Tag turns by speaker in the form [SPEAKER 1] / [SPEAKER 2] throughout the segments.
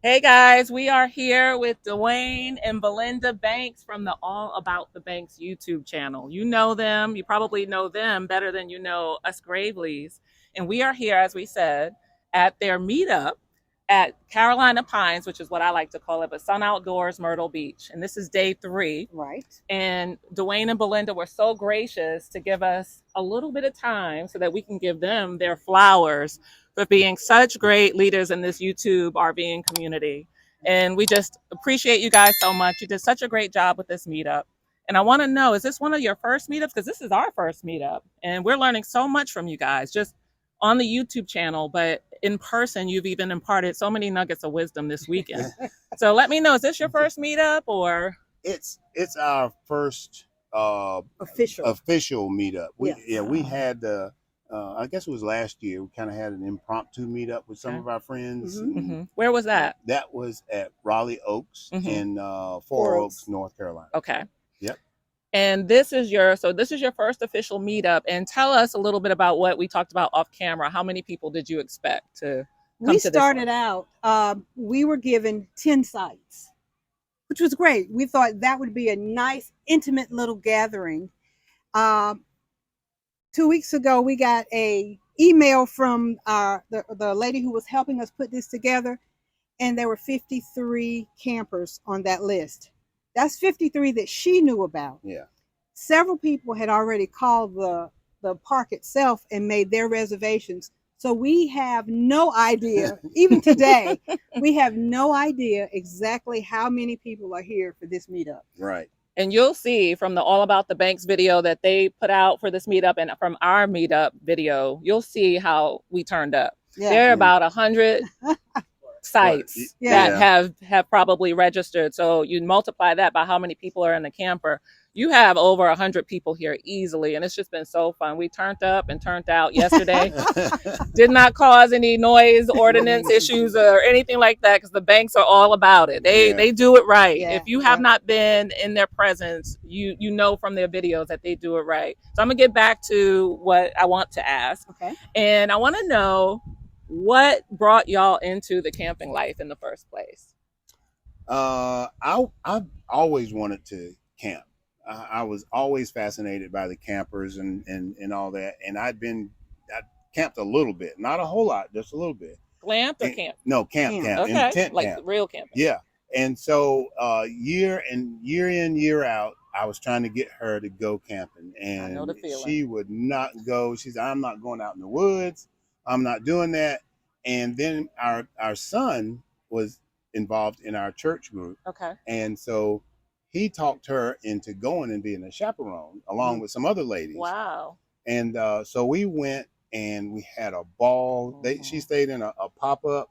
[SPEAKER 1] Hey guys, we are here with Duane and Belinda Banks from the All About the Banks YouTube channel. You know them, you probably know them better than you know us Graveleys. And we are here, as we said, at their meetup at Carolina Pines, which is what I like to call it, but Sun Outdoors Myrtle Beach. And this is day 3.
[SPEAKER 2] Right.
[SPEAKER 1] And Duane and Belinda were so gracious to give us a little bit of time so that we can give them their flowers for being such great leaders in this YouTube RVing community. And we just appreciate you guys so much. You did such a great job with this meetup. And I want to know, is this one of your first meetups? Because this is our first meetup. And we're learning so much from you guys just on the YouTube channel, but in person, you've even imparted so many nuggets of wisdom this weekend. So let me know, is this your first meetup or?
[SPEAKER 3] It's our first official meetup. We had I guess it was last year. We kind of had an impromptu meetup with some of our friends.
[SPEAKER 1] Where was that?
[SPEAKER 3] That was at Raleigh Oaks in Four Oaks, North Carolina.
[SPEAKER 1] Okay.
[SPEAKER 3] Yep.
[SPEAKER 1] And this is your first official meetup. And tell us a little bit about what we talked about off camera. How many people did you expect to come
[SPEAKER 2] We
[SPEAKER 1] to this one?
[SPEAKER 2] started out, we were given 10 sites, which was great. We thought that would be a nice, intimate little gathering. 2 weeks ago, we got a email from the lady who was helping us put this together, and there were 53 campers on that list. That's 53 that she knew about.
[SPEAKER 3] Yeah.
[SPEAKER 2] Several people had already called the park itself and made their reservations. So we have no idea, even today, we have no idea exactly how many people are here for this meetup.
[SPEAKER 3] Right.
[SPEAKER 1] And you'll see from the All About the Banks video that they put out for this meetup and from our meetup video, you'll see how we turned up. Yeah. There are about 100 sites that have probably registered. So you multiply that by how many people are in the camper. You have over 100 people here easily, and it's just been so fun. We turned up and turned out yesterday. Did not cause any noise ordinance issues or anything like that because the banks are all about it. They do it right. If you have not been in their presence, you know from their videos that they do it right. So I'm gonna get back to what I want to ask.
[SPEAKER 2] Okay.
[SPEAKER 1] And I want to know what brought y'all into the camping life in the first place.
[SPEAKER 3] I've always wanted to camp. I was always fascinated by the campers and all that, and I camped a little bit, not a whole lot, just a little bit.
[SPEAKER 1] Glamped or camp?
[SPEAKER 3] No, camp.
[SPEAKER 1] Okay.
[SPEAKER 3] In tent
[SPEAKER 1] like
[SPEAKER 3] camp.
[SPEAKER 1] Real camping.
[SPEAKER 3] Yeah, and so year in year out, I was trying to get her to go camping, and
[SPEAKER 1] I know the feeling.
[SPEAKER 3] she would not go. She said, "I'm not going out in the woods. I'm not doing that." And then our son was involved in our church group.
[SPEAKER 1] Okay.
[SPEAKER 3] And so he talked her into going and being a chaperone along with some other ladies.
[SPEAKER 1] Wow.
[SPEAKER 3] And so we went and we had a ball. She stayed in a pop-up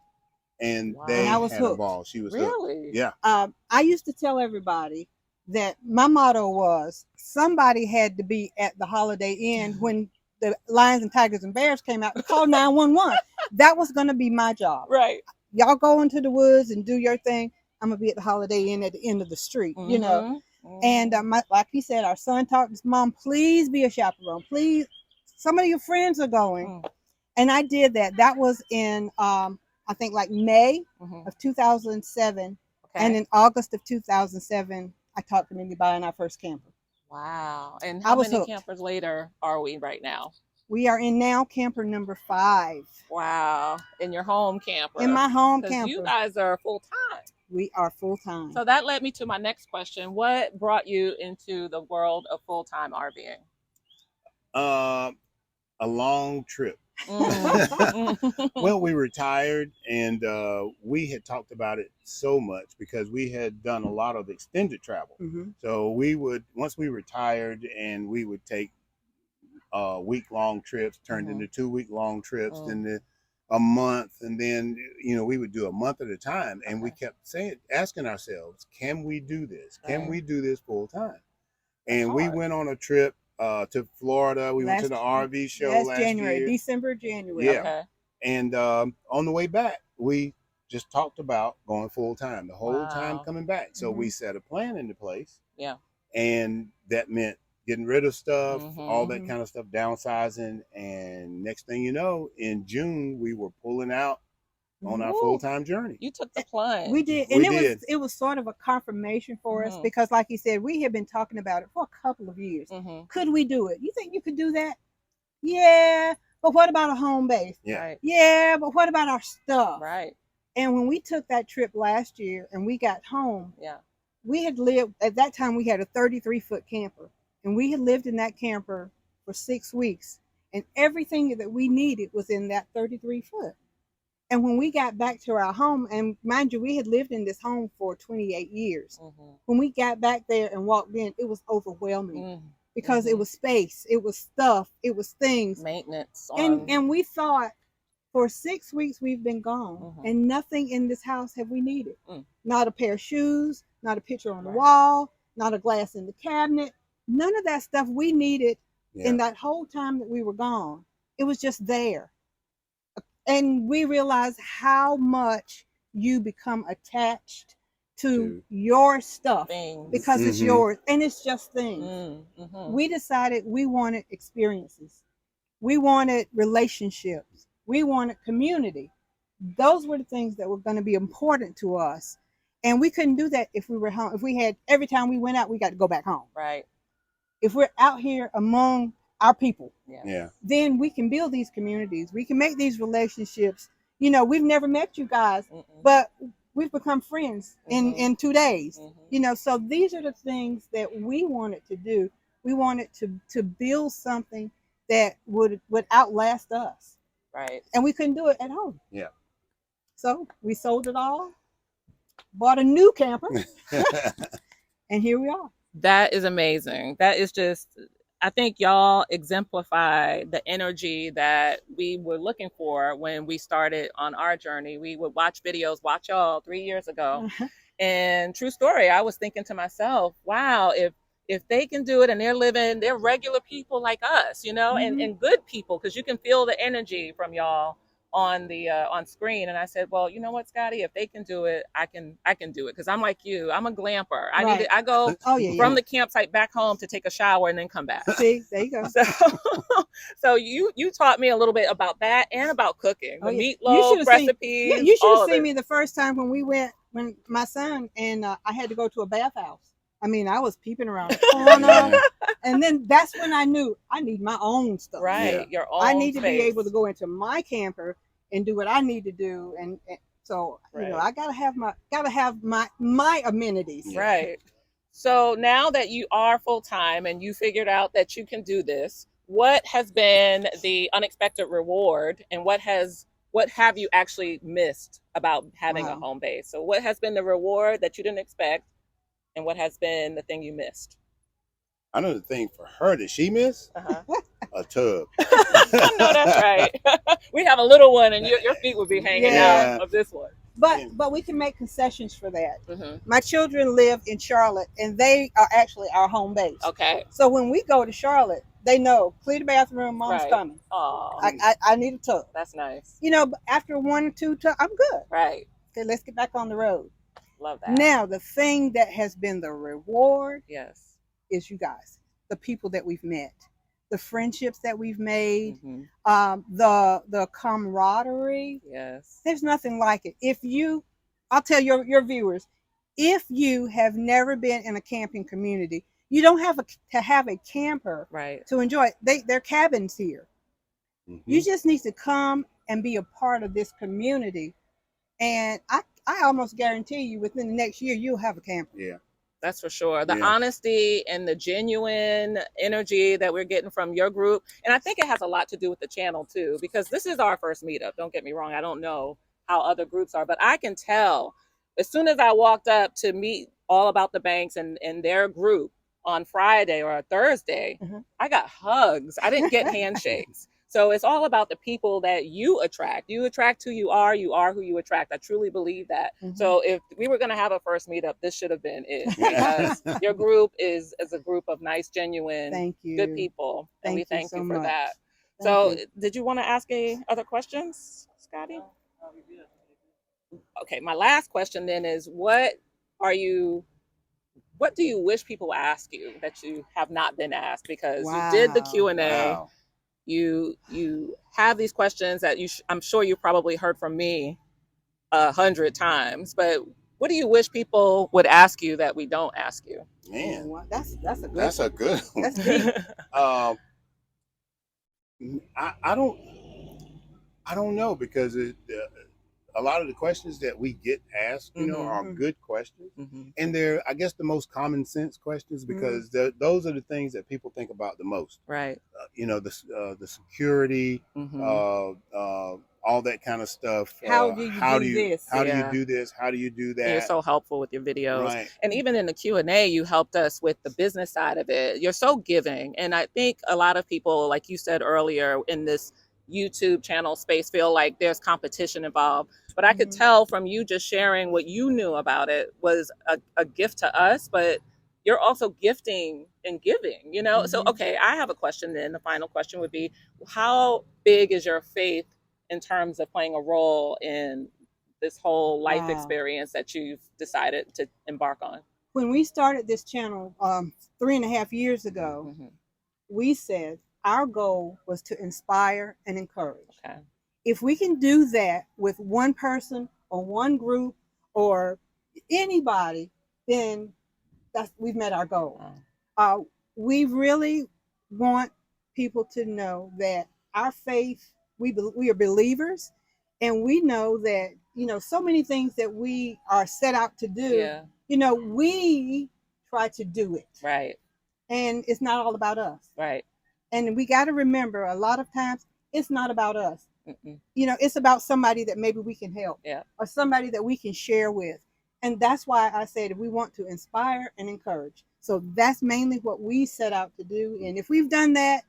[SPEAKER 3] and they
[SPEAKER 2] and I was
[SPEAKER 3] had
[SPEAKER 2] hooked.
[SPEAKER 3] a ball. She was
[SPEAKER 1] really
[SPEAKER 3] hooked. Yeah.
[SPEAKER 2] I used to tell everybody that my motto was somebody had to be at the Holiday Inn when the lions and tigers and bears came out to call 911. That was going to be my job.
[SPEAKER 1] Right.
[SPEAKER 2] Y'all go into the woods and do your thing. I'm going to be at the Holiday Inn at the end of the street, you know. And like he said, our son talked to his mom, please be a chaperone. Please, some of your friends are going. And I did that. That was in, I think, like May of 2007. Okay. And in August of 2007, I talked to Mindy buying our first camper.
[SPEAKER 1] Wow. And how many campers later are we right now?
[SPEAKER 2] We are in now camper number 5.
[SPEAKER 1] Wow. In your home camper.
[SPEAKER 2] In my home camper.
[SPEAKER 1] You guys are full-time.
[SPEAKER 2] We are full-time.
[SPEAKER 1] So that led me to my next question. What brought you into the world of full-time RVing?
[SPEAKER 3] A long trip. Well, we retired and we had talked about it so much because we had done a lot of extended travel. So we would, once we retired, and we would take week-long trips turned into 2-week-long trips, then a month, and then we would do a month at a time. And we kept asking ourselves, can we do this? Can we do this full time? And we went on a trip to Florida. We went to the RV show last
[SPEAKER 2] January,
[SPEAKER 3] year.
[SPEAKER 2] December, January.
[SPEAKER 3] Yeah. Okay. And on the way back, we just talked about going full time the whole time coming back. So we set a plan into place.
[SPEAKER 1] Yeah.
[SPEAKER 3] And that meant getting rid of stuff, all that kind of stuff, downsizing. And next thing you know, in June, we were pulling out on our full-time journey.
[SPEAKER 1] You took the plunge.
[SPEAKER 2] We did, and it was sort of a confirmation for us, because, like you said, we had been talking about it for a couple of years. Could we do it? You think you could do that? Yeah, but what about a home base?
[SPEAKER 3] Yeah.
[SPEAKER 1] Right.
[SPEAKER 2] Yeah, but what about our stuff?
[SPEAKER 1] Right.
[SPEAKER 2] And when we took that trip last year and we got home,
[SPEAKER 1] yeah,
[SPEAKER 2] we had lived, at that time we had a 33-foot camper, and we had lived in that camper for 6 weeks, and everything that we needed was in that 33-foot. And when we got back to our home, and mind you, we had lived in this home for 28 years. When we got back there and walked in, it was overwhelming, because it was space, it was stuff, it was things.
[SPEAKER 1] Maintenance.
[SPEAKER 2] And we thought, for 6 weeks we've been gone, and nothing in this house have we needed. Not a pair of shoes, not a picture on the wall, not a glass in the cabinet. None of that stuff we needed in that whole time that we were gone. It was just there. And we realized how much you become attached to your stuff, because it's yours, and it's just things. We decided we wanted experiences. We wanted relationships. We wanted community. Those were the things that were going to be important to us. And we couldn't do that if we were home. If we had, every time we went out, we got to go back home.
[SPEAKER 1] Right.
[SPEAKER 2] If we're out here among our people,
[SPEAKER 3] then
[SPEAKER 2] we can build these communities. We can make these relationships. You know, we've never met you guys, but we've become friends in 2 days. You know, so these are the things that we wanted to do. We wanted to build something that would outlast us.
[SPEAKER 1] Right.
[SPEAKER 2] And we couldn't do it at home.
[SPEAKER 3] Yeah.
[SPEAKER 2] So we sold it all, bought a new camper, and here we are.
[SPEAKER 1] That is amazing. That is just, I think y'all exemplify the energy that we were looking for when we started on our journey. We would watch y'all 3 years ago. And true story, I was thinking to myself, wow, if they can do it and they're regular people like us, you know, and good people, because you can feel the energy from y'all on screen. And I said, well, you know what, Scotty, if they can do it, I can do it, because I'm like you. I'm a glamper. I go from the campsite back home to take a shower and then come back.
[SPEAKER 2] See, there you go.
[SPEAKER 1] So you taught me a little bit about that and about cooking, the meatloaf recipes.
[SPEAKER 2] You should have seen me the first time when my son and I had to go to a bathhouse. I mean, I was peeping around the corner, and then that's when I knew I need my own stuff.
[SPEAKER 1] Right, your own.
[SPEAKER 2] I need to be able to go into my camper and do what I need to do, and so you know, I gotta have my amenities.
[SPEAKER 1] Right. So now that you are full time and you figured out that you can do this, what has been the unexpected reward, and what have you actually missed about having a home base? So what has been the reward that you didn't expect? And what has been the thing you missed?
[SPEAKER 3] I know the thing for her that she missed. A tub.
[SPEAKER 1] I know that's right. We have a little one, and your feet would be hanging out of this one.
[SPEAKER 2] But we can make concessions for that. My children live in Charlotte, and they are actually our home base.
[SPEAKER 1] Okay.
[SPEAKER 2] So when we go to Charlotte, they know, clear the bathroom, mom's coming.
[SPEAKER 1] Oh,
[SPEAKER 2] I need a tub.
[SPEAKER 1] That's nice.
[SPEAKER 2] You know, after 1 or 2 tubs, I'm good.
[SPEAKER 1] Right.
[SPEAKER 2] Okay, let's get back on the road.
[SPEAKER 1] Love that.
[SPEAKER 2] Now, the thing that has been the reward is you guys, the people that we've met, the friendships that we've made, the camaraderie.
[SPEAKER 1] Yes.
[SPEAKER 2] There's nothing like it. I'll tell your viewers, if you have never been in a camping community, you don't have to have a camper to enjoy it. They're cabins here. You just need to come and be a part of this community. And I almost guarantee you within the next year, you'll have a camper.
[SPEAKER 3] Yeah.
[SPEAKER 1] That's for sure. The honesty and the genuine energy that we're getting from your group. And I think it has a lot to do with the channel too, because this is our first meetup. Don't get me wrong. I don't know how other groups are, but I can tell as soon as I walked up to meet All About the Banks and their group on Friday or a Thursday, I got hugs. I didn't get handshakes. So it's all about the people that you attract. You attract who you are who you attract. I truly believe that. So if we were going to have a first meetup, this should have been it. Because your group is a group of nice, genuine, good people. And we thank you for that. So did you want to ask any other questions, Scotty? Okay, my last question then is, what do you wish people ask you that you have not been asked? Because you did the Q&A.
[SPEAKER 3] Wow.
[SPEAKER 1] You have these questions that I'm sure you probably heard from me 100 times, but what do you wish people would ask you that we don't ask you?
[SPEAKER 3] Man,
[SPEAKER 2] that's a good
[SPEAKER 3] that's
[SPEAKER 2] one.
[SPEAKER 3] a good one.
[SPEAKER 2] That's deep.
[SPEAKER 3] I don't know, because a lot of the questions that we get asked, are good questions, and they're, I guess, the most common sense questions, because those are the things that people think about the most.
[SPEAKER 1] Right.
[SPEAKER 3] The security, all that kind of stuff.
[SPEAKER 2] How do you do this?
[SPEAKER 3] How do you do this? How do you do that?
[SPEAKER 1] And you're so helpful with your videos,
[SPEAKER 3] right.
[SPEAKER 1] And even in the Q&A, you helped us with the business side of it. You're so giving, and I think a lot of people, like you said earlier, in this YouTube channel space feel like there's competition involved. But I could tell from you just sharing what you knew about it was a gift to us, but you're also gifting and giving, So, okay, I have a question then. The final question would be, how big is your faith in terms of playing a role in this whole life experience that you've decided to embark on?
[SPEAKER 2] When we started this channel 3.5 years ago, we said our goal was to inspire and encourage.
[SPEAKER 1] Okay.
[SPEAKER 2] If we can do that with one person or one group or anybody, then we've met our goal. We really want people to know that our faith, we are believers, and we know that, so many things that we are set out to do, we try to do it.
[SPEAKER 1] Right.
[SPEAKER 2] And it's not all about us.
[SPEAKER 1] Right.
[SPEAKER 2] And we got to remember, a lot of times it's not about us. It's about somebody that maybe we can help, or somebody that we can share with. And that's why I said we want to inspire and encourage. So that's mainly what we set out to do. And if we've done that,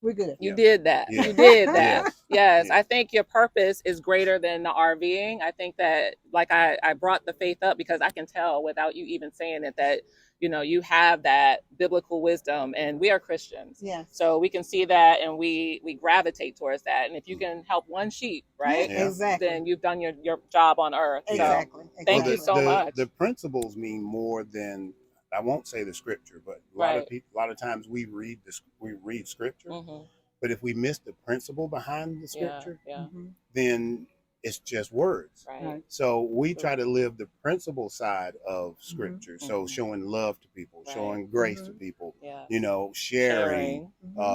[SPEAKER 2] we're good.
[SPEAKER 1] You did that.
[SPEAKER 3] Yeah.
[SPEAKER 1] You did that.
[SPEAKER 3] Yes.
[SPEAKER 1] I think your purpose is greater than the RVing. I think that, like, I brought the faith up because I can tell without you even saying it that, you have that biblical wisdom, and we are Christians.
[SPEAKER 2] Yes.
[SPEAKER 1] So we can see that, and we gravitate towards that. And if you can help one sheep, right?
[SPEAKER 2] Yeah. Exactly.
[SPEAKER 1] Then you've done your job on earth.
[SPEAKER 2] Exactly.
[SPEAKER 1] So thank you so much.
[SPEAKER 3] The principles mean more than, I won't say the scripture, but a lot of times we read scripture, but if we miss the principle behind the scripture, then it's just words.
[SPEAKER 1] Right.
[SPEAKER 3] So we try to live the principle side of scripture. So showing love to people, showing grace to people, sharing,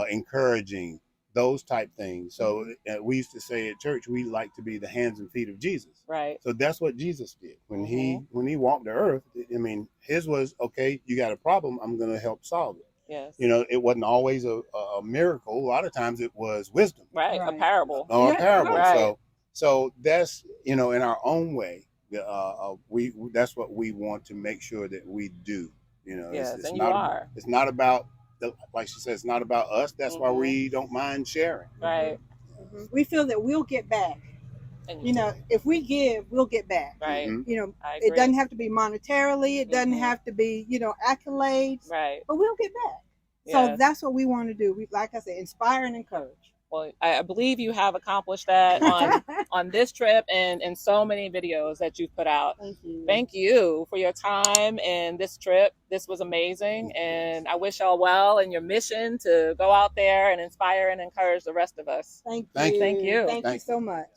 [SPEAKER 3] encouraging, those type things. So we used to say at church, we like to be the hands and feet of Jesus.
[SPEAKER 1] Right.
[SPEAKER 3] So that's what Jesus did when he walked the earth. I mean, his was, okay, you got a problem, I'm going to help solve it.
[SPEAKER 1] Yes.
[SPEAKER 3] It wasn't always a miracle. A lot of times it was wisdom.
[SPEAKER 1] Right. A parable.
[SPEAKER 3] Or a parable.
[SPEAKER 1] Right.
[SPEAKER 3] So that's, in our own way, that's what we want to make sure that we do.
[SPEAKER 1] Yes,
[SPEAKER 3] it's
[SPEAKER 1] and
[SPEAKER 3] not,
[SPEAKER 1] you are.
[SPEAKER 3] It's not about, like she said, it's not about us. That's why we don't mind sharing.
[SPEAKER 1] Right.
[SPEAKER 2] We feel that we'll get back. And if we give, we'll get back.
[SPEAKER 1] Right.
[SPEAKER 2] It doesn't have to be monetarily. It doesn't have to be, accolades.
[SPEAKER 1] Right.
[SPEAKER 2] But we'll get back. So that's what we want to do. We, like I said, inspire and encourage.
[SPEAKER 1] Well, I believe you have accomplished that on this trip and in so many videos that you've put out.
[SPEAKER 2] Thank you.
[SPEAKER 1] Thank you for your time and this trip. This was amazing. And I wish y'all well in your mission to go out there and inspire and encourage the rest of us.
[SPEAKER 2] Thank you.
[SPEAKER 1] Thank you.
[SPEAKER 2] Thank you so much.